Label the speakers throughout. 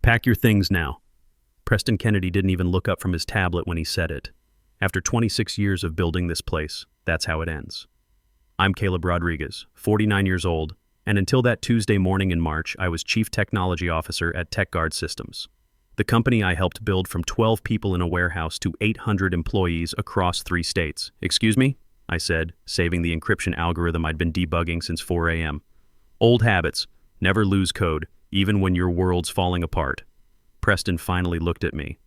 Speaker 1: Pack your things now. Preston Kennedy didn't even look up from his tablet when he said it. After 26 years of building this place, that's how it ends. I'm Caleb Rodriguez, 49 years old, and until that Tuesday morning in March, I was Chief Technology Officer at TechGuard Systems, the company I helped build from 12 people in a warehouse to 800 employees across 3 states. Excuse me? I said, saving the encryption algorithm I'd been debugging since 4 a.m. Old habits. Never lose code, even when your world's falling apart. Preston finally looked at me.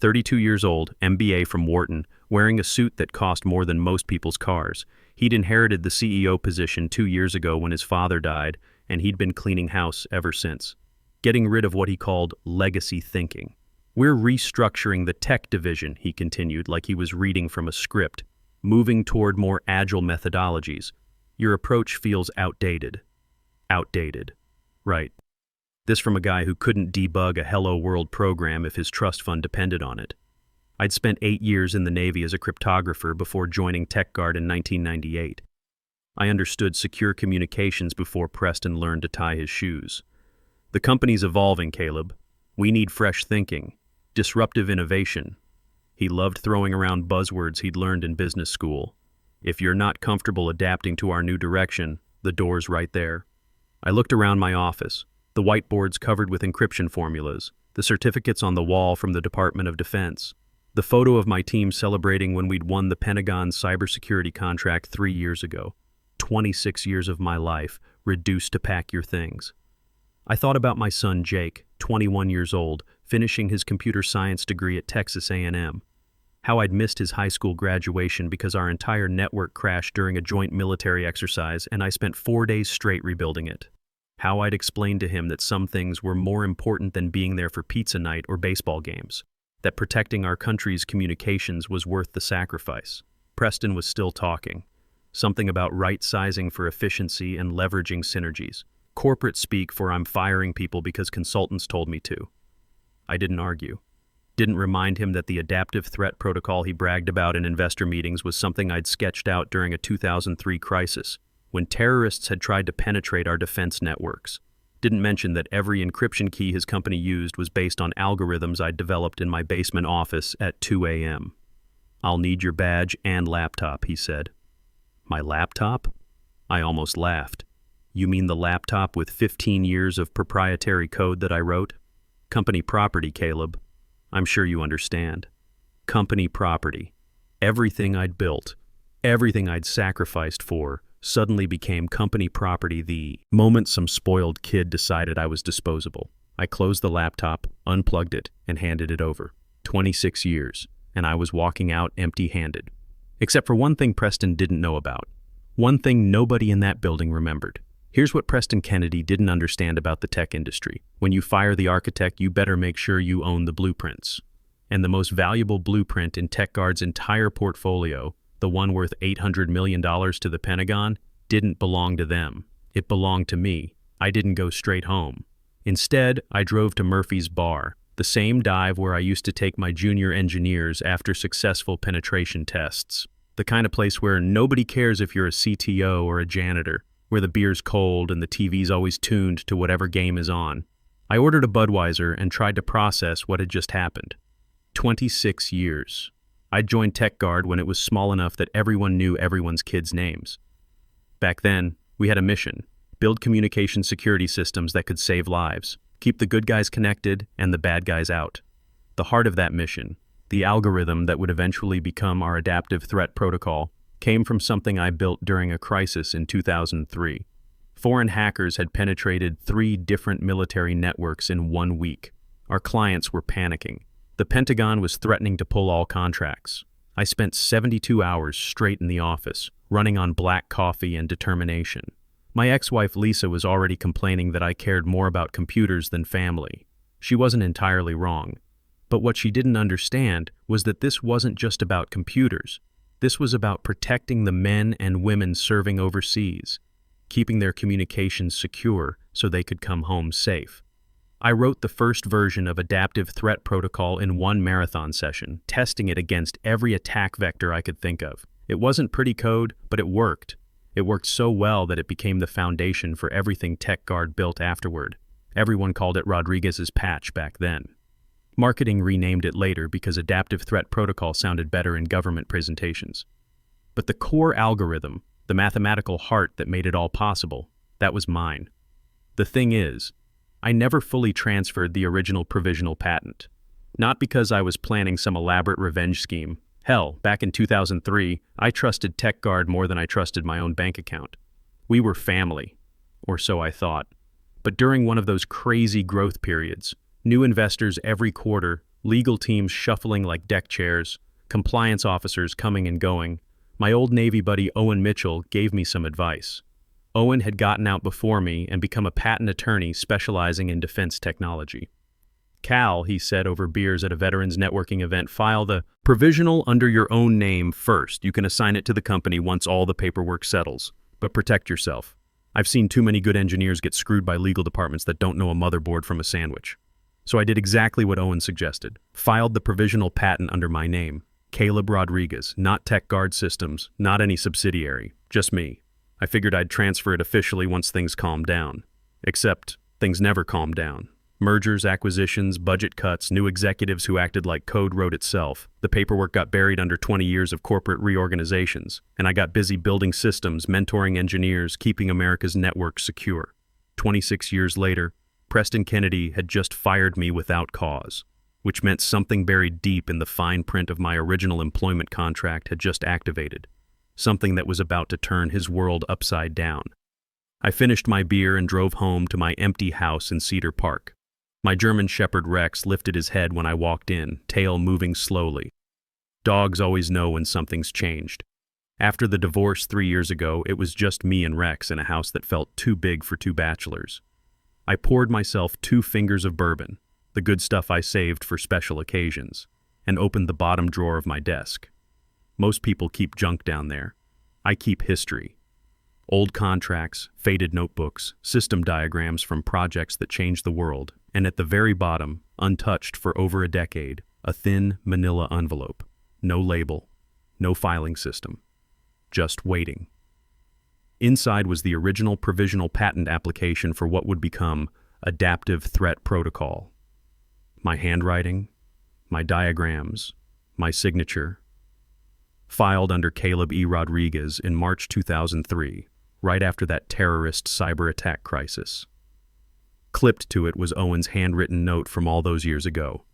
Speaker 1: 32 years old, MBA from Wharton, wearing a suit that cost more than most people's cars. He'd inherited the CEO position 2 years ago when his father died, and he'd been cleaning house ever since, getting rid of what he called legacy thinking. We're restructuring the tech division, he continued, like he was reading from a script, moving toward more agile methodologies. Your approach feels outdated. Outdated. Right. This from a guy who couldn't debug a Hello World program if his trust fund depended on it. I'd spent 8 years in the Navy as a cryptographer before joining TechGuard in 1998. I understood secure communications before Preston learned to tie his shoes. The company's evolving, Caleb. We need fresh thinking, disruptive innovation. He loved throwing around buzzwords he'd learned in business school. If you're not comfortable adapting to our new direction, the door's right there. I looked around my office. The whiteboards covered with encryption formulas, the certificates on the wall from the Department of Defense, the photo of my team celebrating when we'd won the Pentagon's cybersecurity contract 3 years ago. 26 years of my life reduced to pack your things. I thought about my son Jake, 21 years old, finishing his computer science degree at Texas A&M. How I'd missed his high school graduation because our entire network crashed during a joint military exercise and I spent 4 days straight rebuilding it. How I'd explained to him that some things were more important than being there for pizza night or baseball games, that protecting our country's communications was worth the sacrifice. Preston was still talking. Something about right-sizing for efficiency and leveraging synergies. Corporate speak for I'm firing people because consultants told me to. I didn't argue. Didn't remind him that the adaptive threat protocol he bragged about in investor meetings was something I'd sketched out during a 2003 crisis, when terrorists had tried to penetrate our defense networks. Didn't mention that every encryption key his company used was based on algorithms I'd developed in my basement office at 2 a.m. I'll need your badge and laptop, he said. My laptop? I almost laughed. You mean the laptop with 15 years of proprietary code that I wrote? Company property, Caleb. I'm sure you understand. Company property. Everything I'd built, everything I'd sacrificed for, suddenly became company property the moment some spoiled kid decided I was disposable. I closed the laptop, unplugged it, and handed it over. 26 years, and I was walking out empty-handed. Except for one thing Preston didn't know about. One thing nobody in that building remembered. Here's what Preston Kennedy didn't understand about the tech industry. When you fire the architect, you better make sure you own the blueprints. And the most valuable blueprint in TechGuard's entire portfolio, the one worth $800 million to the Pentagon, didn't belong to them. It belonged to me. I didn't go straight home. Instead, I drove to Murphy's Bar, the same dive where I used to take my junior engineers after successful penetration tests. The kind of place where nobody cares if you're a CTO or a janitor, where the beer's cold and the TV's always tuned to whatever game is on. I ordered a Budweiser and tried to process what had just happened. 26 years. I joined TechGuard when it was small enough that everyone knew everyone's kids' names. Back then, we had a mission: build communication security systems that could save lives, keep the good guys connected and the bad guys out. The heart of that mission, the algorithm that would eventually become our adaptive threat protocol, came from something I built during a crisis in 2003. Foreign hackers had penetrated 3 different military networks in 1 week. Our clients were panicking. The Pentagon was threatening to pull all contracts. I spent 72 hours straight in the office, running on black coffee and determination. My ex-wife Lisa was already complaining that I cared more about computers than family. She wasn't entirely wrong. But what she didn't understand was that this wasn't just about computers. This was about protecting the men and women serving overseas, keeping their communications secure so they could come home safe. I wrote the first version of Adaptive Threat Protocol in 1 marathon session, testing it against every attack vector I could think of. It wasn't pretty code, but it worked. It worked so well that it became the foundation for everything TechGuard built afterward. Everyone called it Rodriguez's patch back then. Marketing renamed it later because adaptive threat protocol sounded better in government presentations. But the core algorithm, the mathematical heart that made it all possible, that was mine. The thing is, I never fully transferred the original provisional patent. Not because I was planning some elaborate revenge scheme. Hell, back in 2003, I trusted TechGuard more than I trusted my own bank account. We were family, or so I thought. But during one of those crazy growth periods, new investors every quarter, legal teams shuffling like deck chairs, compliance officers coming and going, my old Navy buddy Owen Mitchell gave me some advice. Owen had gotten out before me and become a patent attorney specializing in defense technology. Cal, he said over beers at a veterans networking event, file the provisional under your own name first. You can assign it to the company once all the paperwork settles. But protect yourself. I've seen too many good engineers get screwed by legal departments that don't know a motherboard from a sandwich. So I did exactly what Owen suggested. Filed the provisional patent under my name. Caleb Rodriguez, not TechGuard Systems, not any subsidiary, just me. I figured I'd transfer it officially once things calmed down. Except, things never calmed down. Mergers, acquisitions, budget cuts, new executives who acted like code wrote itself. The paperwork got buried under 20 years of corporate reorganizations, and I got busy building systems, mentoring engineers, keeping America's network secure. 26 years later, Preston Kennedy had just fired me without cause, which meant something buried deep in the fine print of my original employment contract had just activated, something that was about to turn his world upside down. I finished my beer and drove home to my empty house in Cedar Park. My German Shepherd Rex lifted his head when I walked in, tail moving slowly. Dogs always know when something's changed. After the divorce 3 years ago, it was just me and Rex in a house that felt too big for two bachelors. I poured myself 2 fingers of bourbon, the good stuff I saved for special occasions, and opened the bottom drawer of my desk. Most people keep junk down there. I keep history. Old contracts, faded notebooks, system diagrams from projects that changed the world, and at the very bottom, untouched for over a decade, a thin manila envelope. No label, no filing system. Just waiting. Inside was the original provisional patent application for what would become adaptive threat protocol. My handwriting, my diagrams, my signature. Filed under Caleb E. Rodriguez in March 2003, right after that terrorist cyber attack crisis. Clipped to it was Owen's handwritten note from all those years ago.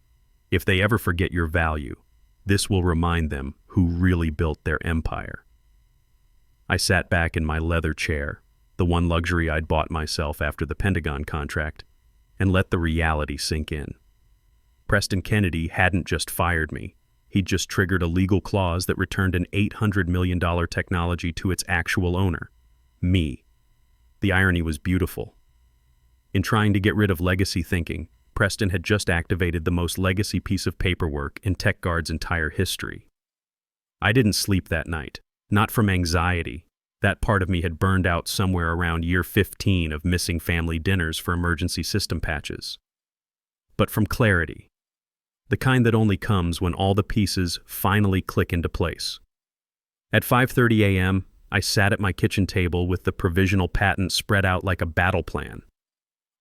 Speaker 1: If they ever forget your value, this will remind them who really built their empire. I sat back in my leather chair, the one luxury I'd bought myself after the Pentagon contract, and let the reality sink in. Preston Kennedy hadn't just fired me. He'd just triggered a legal clause that returned an $800 million technology to its actual owner, me. The irony was beautiful. In trying to get rid of legacy thinking, Preston had just activated the most legacy piece of paperwork in TechGuard's entire history. I didn't sleep that night, not from anxiety. That part of me had burned out somewhere around year 15 of missing family dinners for emergency system patches. But from clarity. The kind that only comes when all the pieces finally click into place. At 5:30 a.m., I sat at my kitchen table with the provisional patent spread out like a battle plan.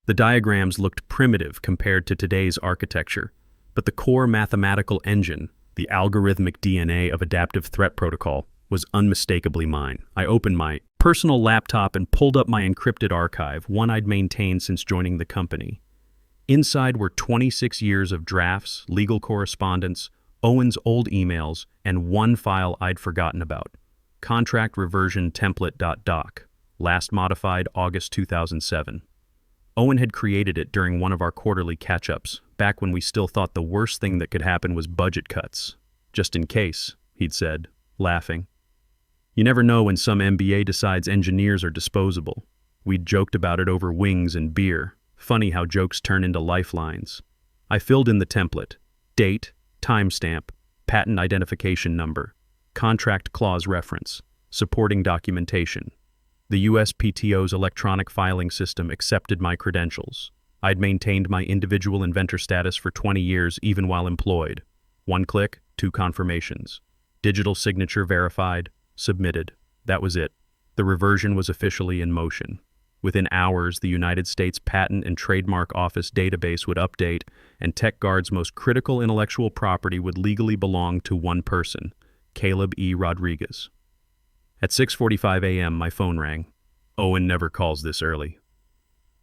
Speaker 1: The diagrams looked primitive compared to today's architecture, but the core mathematical engine, the algorithmic DNA of adaptive threat protocol, was unmistakably mine. I opened my personal laptop and pulled up my encrypted archive, one I'd maintained since joining the company. Inside were 26 years of drafts, legal correspondence, Owen's old emails, and one file I'd forgotten about. Contract reversion template.doc, last modified August 2007. Owen had created it during one of our quarterly catch-ups, back when we still thought the worst thing that could happen was budget cuts. Just in case, he'd said, laughing. You never know when some MBA decides engineers are disposable. We'd joked about it over wings and beer. Funny how jokes turn into lifelines. I filled in the template. Date, timestamp, patent identification number, contract clause reference, supporting documentation. The USPTO's electronic filing system accepted my credentials. I'd maintained my individual inventor status for 20 years even while employed. 1 click, 2 confirmations. Digital signature verified, submitted. That was it. The reversion was officially in motion. Within hours, the United States Patent and Trademark Office database would update, and TechGuard's most critical intellectual property would legally belong to one person, Caleb E. Rodriguez. At 6:45 a.m., my phone rang. Owen never calls this early.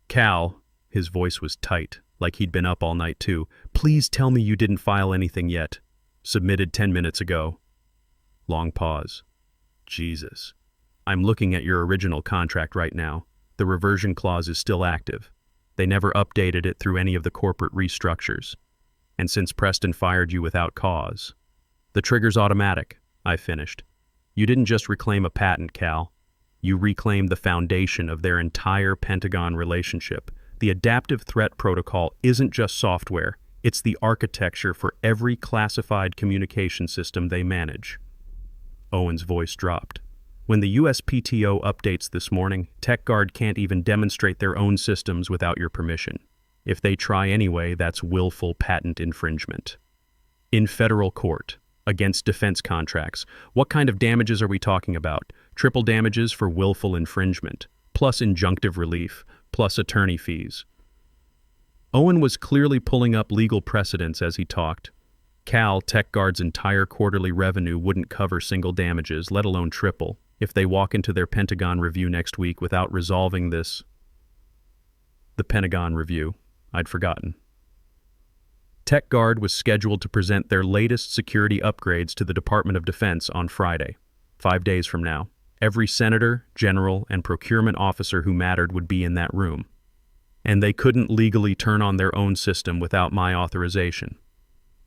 Speaker 1: Cal, his voice was tight, like he'd been up all night too. Please tell me you didn't file anything yet. Submitted 10 minutes ago. Long pause. Jesus. I'm looking at your original contract right now. The reversion clause is still active. They never updated it through any of the corporate restructures. And since Preston fired you without cause, the trigger's automatic, I finished. You didn't just reclaim a patent, Cal. You reclaimed the foundation of their entire Pentagon relationship. The adaptive threat protocol isn't just software. It's the architecture for every classified communication system they manage. Owen's voice dropped. When the USPTO updates this morning, TechGuard can't even demonstrate their own systems without your permission. If they try anyway, that's willful patent infringement. In federal court, against defense contracts, what kind of damages are we talking about? Triple damages for willful infringement, plus injunctive relief, plus attorney fees. Owen was clearly pulling up legal precedents as he talked. Cal, TechGuard's entire quarterly revenue wouldn't cover single damages, let alone triple, if they walk into their Pentagon review next week without resolving this. The Pentagon review. I'd forgotten. TechGuard was scheduled to present their latest security upgrades to the Department of Defense on Friday, 5 days from now. Every senator, general, and procurement officer who mattered would be in that room. And they couldn't legally turn on their own system without my authorization.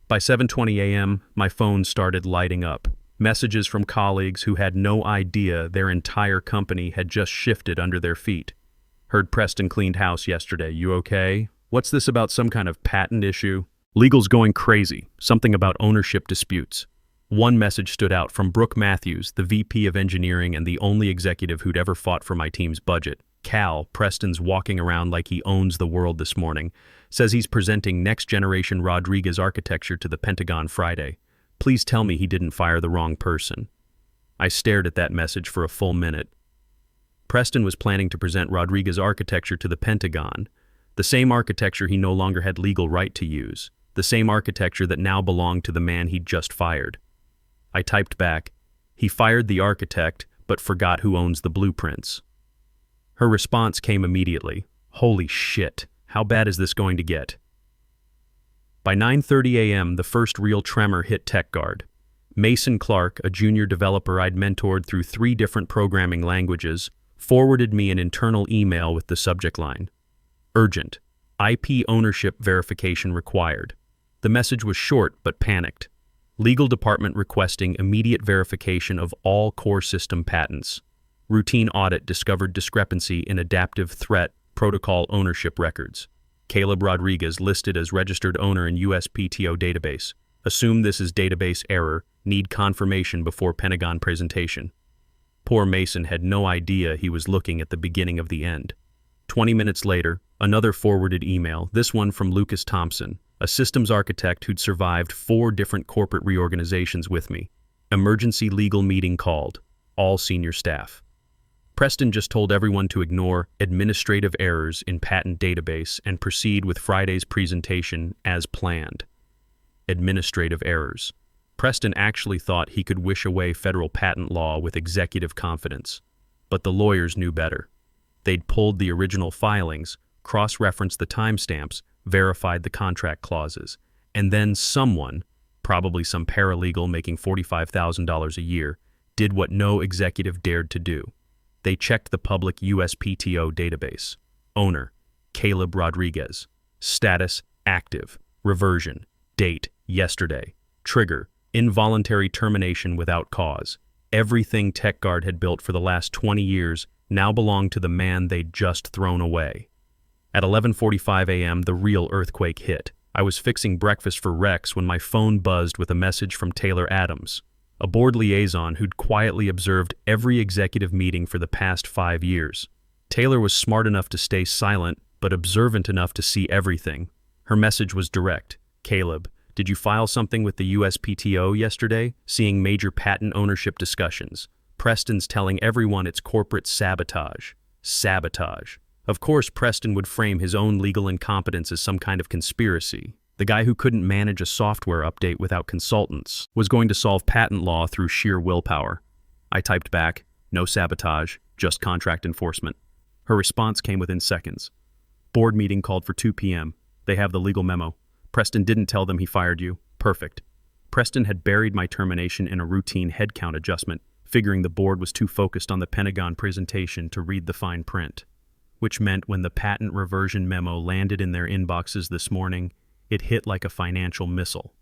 Speaker 1: By 7:20 a.m., my phone started lighting up. Messages from colleagues who had no idea their entire company had just shifted under their feet. Heard Preston cleaned house yesterday. You okay? What's this about, some kind of patent issue? Legal's going crazy. Something about ownership disputes. One message stood out from Brooke Matthews, the VP of Engineering and the only executive who'd ever fought for my team's budget. Cal, Preston's walking around like he owns the world this morning, says he's presenting next-generation Rodriguez architecture to the Pentagon Friday. Please tell me he didn't fire the wrong person. I stared at that message for a full minute. Preston was planning to present Rodriguez architecture to the Pentagon, the same architecture he no longer had legal right to use, the same architecture that now belonged to the man he'd just fired. I typed back, he fired the architect, but forgot who owns the blueprints. Her response came immediately. Holy shit, how bad is this going to get? By 9:30 a.m., the first real tremor hit TechGuard. Mason Clark, a junior developer I'd mentored through 3 different programming languages, forwarded me an internal email with the subject line, Urgent, IP ownership verification required. The message was short but panicked. Legal department requesting immediate verification of all core system patents. Routine audit discovered discrepancy in adaptive threat protocol ownership records. Caleb Rodriguez listed as registered owner in USPTO database. Assume this is database error. Need confirmation before Pentagon presentation. Poor Mason had no idea he was looking at the beginning of the end. 20 minutes later, another forwarded email, this one from Lucas Thompson, a systems architect who'd survived 4 different corporate reorganizations with me. Emergency legal meeting called. All senior staff. Preston just told everyone to ignore administrative errors in patent database and proceed with Friday's presentation as planned. Administrative errors. Preston actually thought he could wish away federal patent law with executive confidence. But the lawyers knew better. They'd pulled the original filings, cross-referenced the timestamps, verified the contract clauses, and then someone, probably some paralegal making $45,000 a year, did what no executive dared to do. They checked the public USPTO database. Owner, Caleb Rodriguez. Status, active. Reversion, date, yesterday. Trigger, involuntary termination without cause. Everything TechGuard had built for the last 20 years now belonged to the man they'd just thrown away. At 11:45 a.m., the real earthquake hit. I was fixing breakfast for Rex when my phone buzzed with a message from Taylor Adams, a board liaison who'd quietly observed every executive meeting for the past 5 years. Taylor was smart enough to stay silent, but observant enough to see everything. Her message was direct. Caleb, did you file something with the USPTO yesterday? Seeing major patent ownership discussions. Preston's telling everyone it's corporate sabotage. Sabotage. Of course, Preston would frame his own legal incompetence as some kind of conspiracy. The guy who couldn't manage a software update without consultants was going to solve patent law through sheer willpower. I typed back, "No sabotage, just contract enforcement." Her response came within seconds. "Board meeting called for 2 p.m. They have the legal memo. Preston didn't tell them he fired you. Perfect." Preston had buried my termination in a routine headcount adjustment, figuring the board was too focused on the Pentagon presentation to read the fine print. Which meant when the patent reversion memo landed in their inboxes this morning, it hit like a financial missile.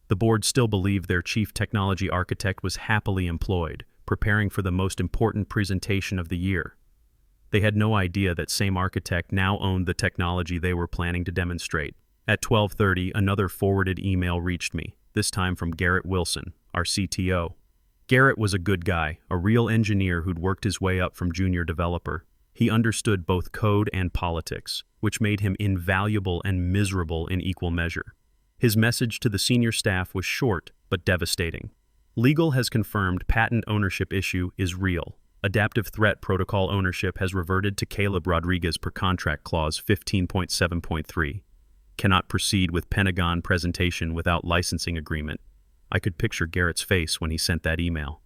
Speaker 1: The board still believed their chief technology architect was happily employed, preparing for the most important presentation of the year. They had no idea that same architect now owned the technology they were planning to demonstrate. At 12:30, another forwarded email reached me, this time from Garrett Wilson, our CTO. Garrett was a good guy, a real engineer who'd worked his way up from junior developer. He understood both code and politics, which made him invaluable and miserable in equal measure. His message to the senior staff was short but devastating. Legal has confirmed patent ownership issue is real. Adaptive threat protocol ownership has reverted to Caleb Rodriguez per contract clause 15.7.3. Cannot proceed with Pentagon presentation without licensing agreement. I could picture Garrett's face when he sent that email.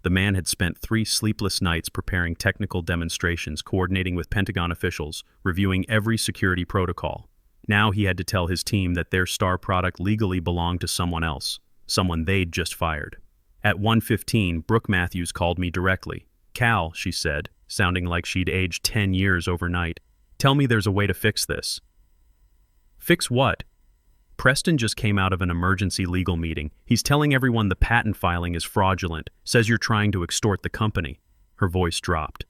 Speaker 1: The man had spent 3 sleepless nights preparing technical demonstrations, coordinating with Pentagon officials, reviewing every security protocol. Now he had to tell his team that their star product legally belonged to someone else, someone they'd just fired. At 1:15, Brooke Matthews called me directly. "Cal," she said, sounding like she'd aged 10 years overnight, "tell me there's a way to fix this." "Fix what?" "Preston just came out of an emergency legal meeting. He's telling everyone the patent filing is fraudulent, says you're trying to extort the company." Her voice dropped.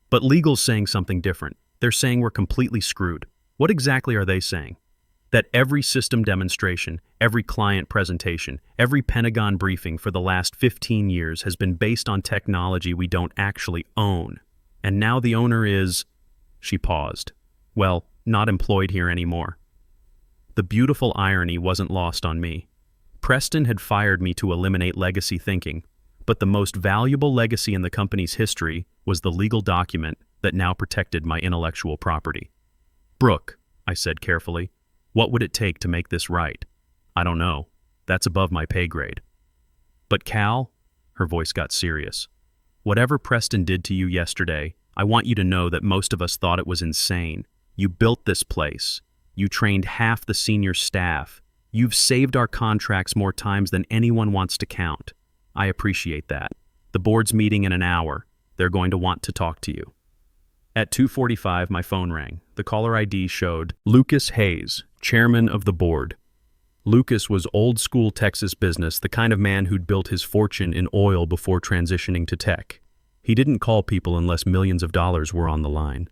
Speaker 1: "But legal's saying something different. They're saying we're completely screwed." "What exactly are they saying?" "That every system demonstration, every client presentation, every Pentagon briefing for the last 15 years has been based on technology we don't actually own. And now the owner is..." She paused. "Well, not employed here anymore." The beautiful irony wasn't lost on me. Preston had fired me to eliminate legacy thinking, but the most valuable legacy in the company's history was the legal document that now protected my intellectual property. "Brooke," I said carefully, "what would it take to make this right?" "I don't know. That's above my pay grade." "But Cal," her voice got serious, "whatever Preston did to you yesterday, I want you to know that most of us thought it was insane. You built this place. You trained half the senior staff. You've saved our contracts more times than anyone wants to count. I appreciate that. The board's meeting in an hour. They're going to want to talk to you." At 2:45, my phone rang. The caller ID showed Lucas Hayes, chairman of the board. Lucas was old-school Texas business, the kind of man who'd built his fortune in oil before transitioning to tech. He didn't call people unless millions of dollars were on the line.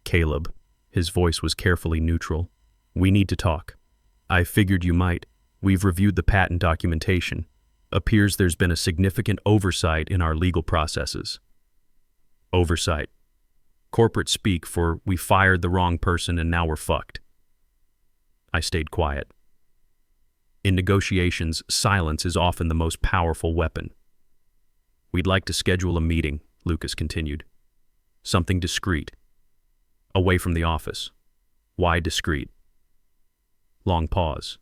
Speaker 1: "Caleb," his voice was carefully neutral, "we need to talk. I figured you might. We've reviewed the patent documentation. Appears there's been a significant oversight in our legal processes." "Oversight. Corporate speak for we fired the wrong person and now we're fucked." I stayed quiet. In negotiations, silence is often the most powerful weapon. "We'd like to schedule a meeting," Lucas continued. "Something discreet. Away from the office." "Why discreet?" Long pause.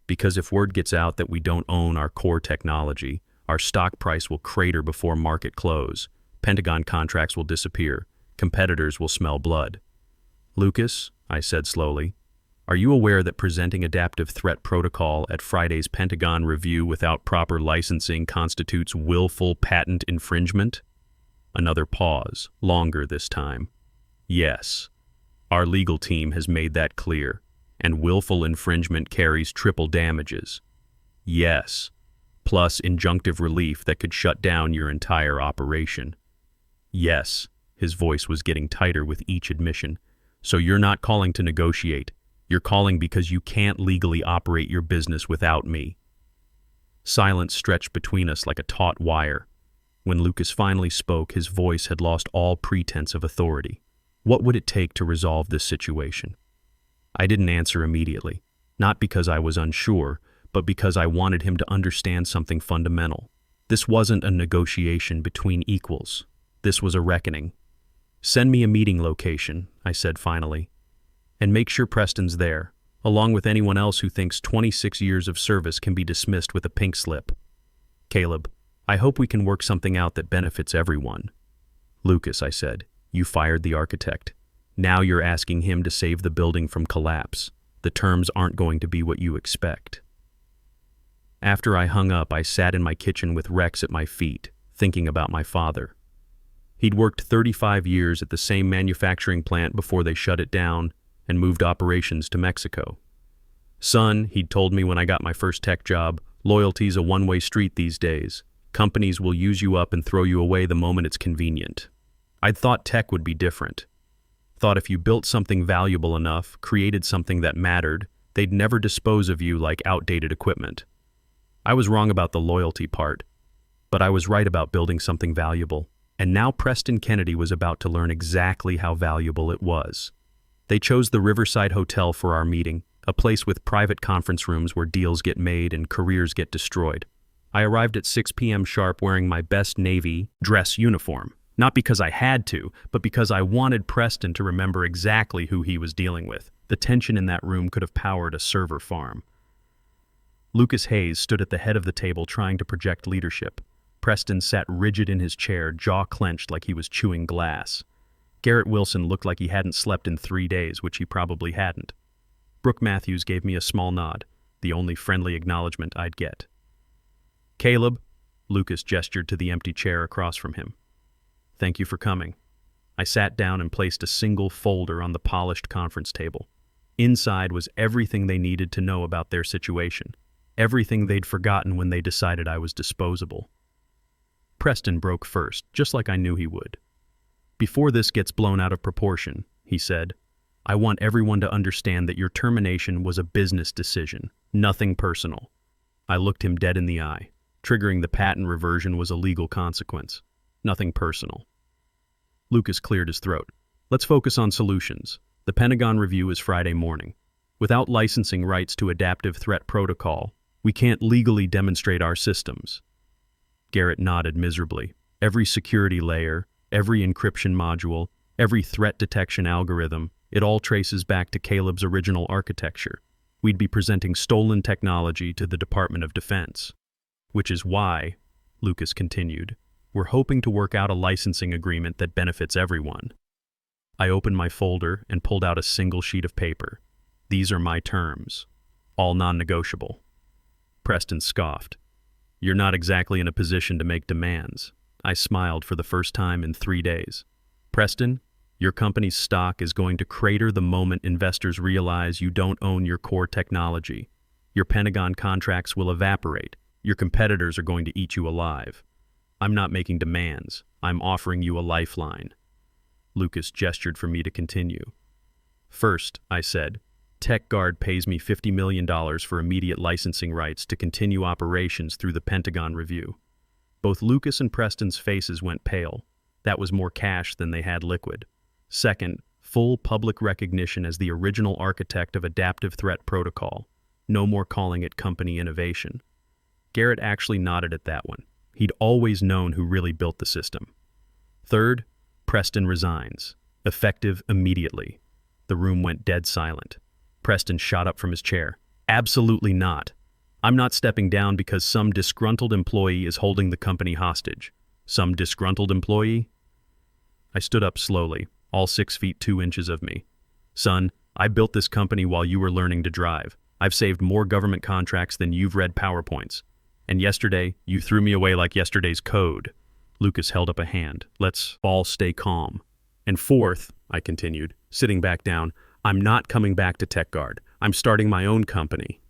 Speaker 1: "Because if word gets out that we don't own our core technology, our stock price will crater before market close. Pentagon contracts will disappear. Competitors will smell blood." "Lucas," I said slowly, "are you aware that presenting adaptive threat protocol at Friday's Pentagon review without proper licensing constitutes willful patent infringement?" Another pause, longer this time. "Yes. Our legal team has made that clear, and willful infringement carries triple damages." "Yes. Plus injunctive relief that could shut down your entire operation." "Yes." His voice was getting tighter with each admission. "So you're not calling to negotiate. You're calling because you can't legally operate your business without me." Silence stretched between us like a taut wire. When Lucas finally spoke, his voice had lost all pretense of authority. What would it take to resolve this situation? I didn't answer immediately, not because I was unsure, but because I wanted him to understand something fundamental. This wasn't a negotiation between equals. This was a reckoning. Send me a meeting location, I said finally. And make sure Preston's there, along with anyone else who thinks 26 years of service can be dismissed with a pink slip. Caleb, I hope we can work something out that benefits everyone. Lucas, I said, you fired the architect. Now you're asking him to save the building from collapse. The terms aren't going to be what you expect. After I hung up, I sat in my kitchen with Rex at my feet, thinking about my father. He'd worked 35 years at the same manufacturing plant before they shut it down and moved operations to Mexico. Son, he'd told me when I got my first tech job, loyalty's a one-way street these days. Companies will use you up and throw you away the moment it's convenient. I'd thought tech would be different. Thought if you built something valuable enough, created something that mattered, they'd never dispose of you like outdated equipment. I was wrong about the loyalty part, but I was right about building something valuable, and now Preston Kennedy was about to learn exactly how valuable it was. They chose the Riverside Hotel for our meeting, a place with private conference rooms where deals get made and careers get destroyed. I arrived at 6 p.m. sharp wearing my best Navy dress uniform, not because I had to, but because I wanted Preston to remember exactly who he was dealing with. The tension in that room could have powered a server farm. Lucas Hayes stood at the head of the table trying to project leadership. Preston sat rigid in his chair, jaw clenched like he was chewing glass. Garrett Wilson looked like he hadn't slept in 3 days, which he probably hadn't. Brooke Matthews gave me a small nod, the only friendly acknowledgement I'd get. Caleb, Lucas gestured to the empty chair across from him. Thank you for coming. I sat down and placed a single folder on the polished conference table. Inside was everything they needed to know about their situation, everything they'd forgotten when they decided I was disposable. Preston broke first, just like I knew he would. Before this gets blown out of proportion, he said, I want everyone to understand that your termination was a business decision, nothing personal. I looked him dead in the eye. Triggering the patent reversion was a legal consequence, nothing personal. Lucas cleared his throat. Let's focus on solutions. The Pentagon review is Friday morning. Without licensing rights to adaptive threat protocol, we can't legally demonstrate our systems. Garrett nodded miserably. Every security layer, every encryption module, every threat detection algorithm, it all traces back to Caleb's original architecture. We'd be presenting stolen technology to the Department of Defense. Which is why, Lucas continued, we're hoping to work out a licensing agreement that benefits everyone. I opened my folder and pulled out a single sheet of paper. These are my terms, all non-negotiable. Preston scoffed. You're not exactly in a position to make demands. I smiled for the first time in 3 days. Preston, your company's stock is going to crater the moment investors realize you don't own your core technology. Your Pentagon contracts will evaporate. Your competitors are going to eat you alive. I'm not making demands. I'm offering you a lifeline. Lucas gestured for me to continue. First, I said, TechGuard pays me $50 million for immediate licensing rights to continue operations through the Pentagon review. Both Lucas and Preston's faces went pale. That was more cash than they had liquid. Second, full public recognition as the original architect of adaptive threat protocol. No more calling it company innovation. Garrett actually nodded at that one. He'd always known who really built the system. Third, Preston resigns, effective immediately. The room went dead silent. Preston shot up from his chair. Absolutely not. I'm not stepping down because some disgruntled employee is holding the company hostage. Some disgruntled employee? I stood up slowly, all 6 feet 2 inches of me. Son, I built this company while you were learning to drive. I've saved more government contracts than you've read PowerPoints. And yesterday, you threw me away like yesterday's code. Lucas held up a hand. Let's all stay calm. And fourth, I continued, sitting back down, I'm not coming back to TechGuard. I'm starting my own company,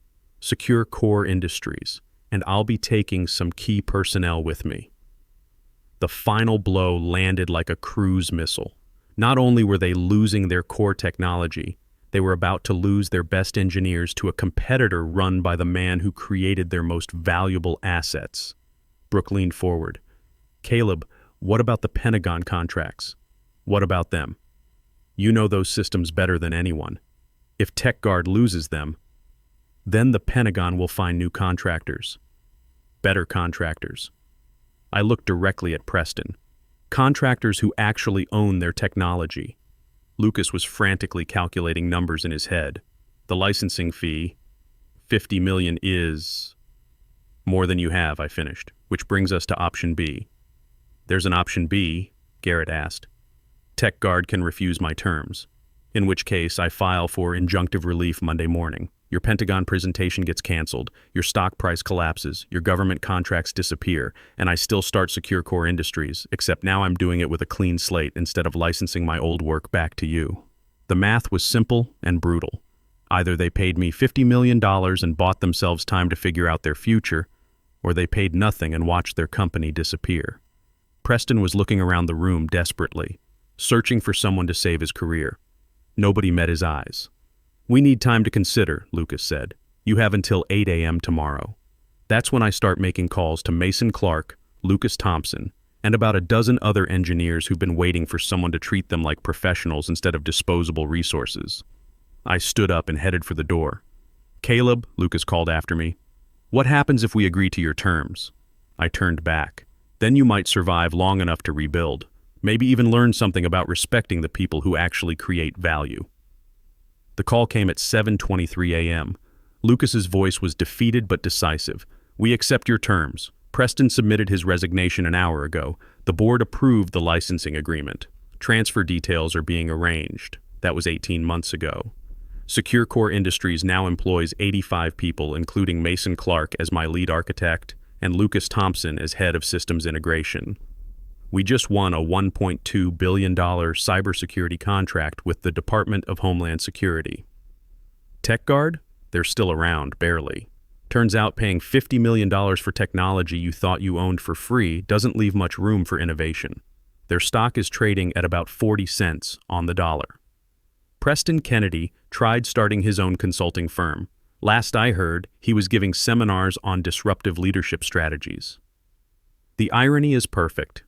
Speaker 1: Secure Core Industries, and I'll be taking some key personnel with me. The final blow landed like a cruise missile. Not only were they losing their core technology, they were about to lose their best engineers to a competitor run by the man who created their most valuable assets. Brooke leaned forward. Caleb, what about the Pentagon contracts? What about them? You know those systems better than anyone. If TechGuard loses them, then the Pentagon will find new contractors. Better contractors. I looked directly at Preston. Contractors who actually own their technology. Lucas was frantically calculating numbers in his head. The licensing fee, 50 million is... More than you have, I finished, which brings us to option B. There's an option B, Garrett asked. TechGuard can refuse my terms, in which case I file for injunctive relief Monday morning. Your Pentagon presentation gets canceled, your stock price collapses, your government contracts disappear, and I still start Secure Core Industries, except now I'm doing it with a clean slate instead of licensing my old work back to you. The math was simple and brutal. Either they paid me $50 million and bought themselves time to figure out their future, or they paid nothing and watched their company disappear. Preston was looking around the room desperately, searching for someone to save his career. Nobody met his eyes. We need time to consider, Lucas said. You have until 8 a.m. tomorrow. That's when I start making calls to Mason Clark, Lucas Thompson, and about a dozen other engineers who've been waiting for someone to treat them like professionals instead of disposable resources. I stood up and headed for the door. Caleb, Lucas called after me. What happens if we agree to your terms? I turned back. Then you might survive long enough to rebuild. Maybe even learn something about respecting the people who actually create value. The call came at 7:23 a.m. Lucas's voice was defeated but decisive. We accept your terms. Preston submitted his resignation an hour ago. The board approved the licensing agreement. Transfer details are being arranged. That was 18 months ago. Secure Core Industries now employs 85 people, including Mason Clark as my lead architect and Lucas Thompson as head of systems integration. We just won a $1.2 billion cybersecurity contract with the Department of Homeland Security. TechGuard? They're still around, barely. Turns out paying $50 million for technology you thought you owned for free doesn't leave much room for innovation. Their stock is trading at about 40 cents on the dollar. Preston Kennedy tried starting his own consulting firm. Last I heard, he was giving seminars on disruptive leadership strategies. The irony is perfect.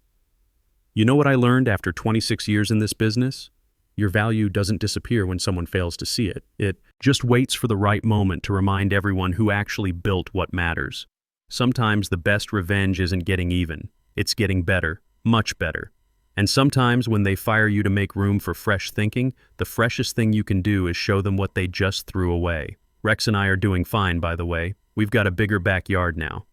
Speaker 1: You know what I learned after 26 years in this business? Your value doesn't disappear when someone fails to see it. It just waits for the right moment to remind everyone who actually built what matters. Sometimes the best revenge isn't getting even. It's getting better, much better. And sometimes when they fire you to make room for fresh thinking, the freshest thing you can do is show them what they just threw away. Rex and I are doing fine, by the way. We've got a bigger backyard now.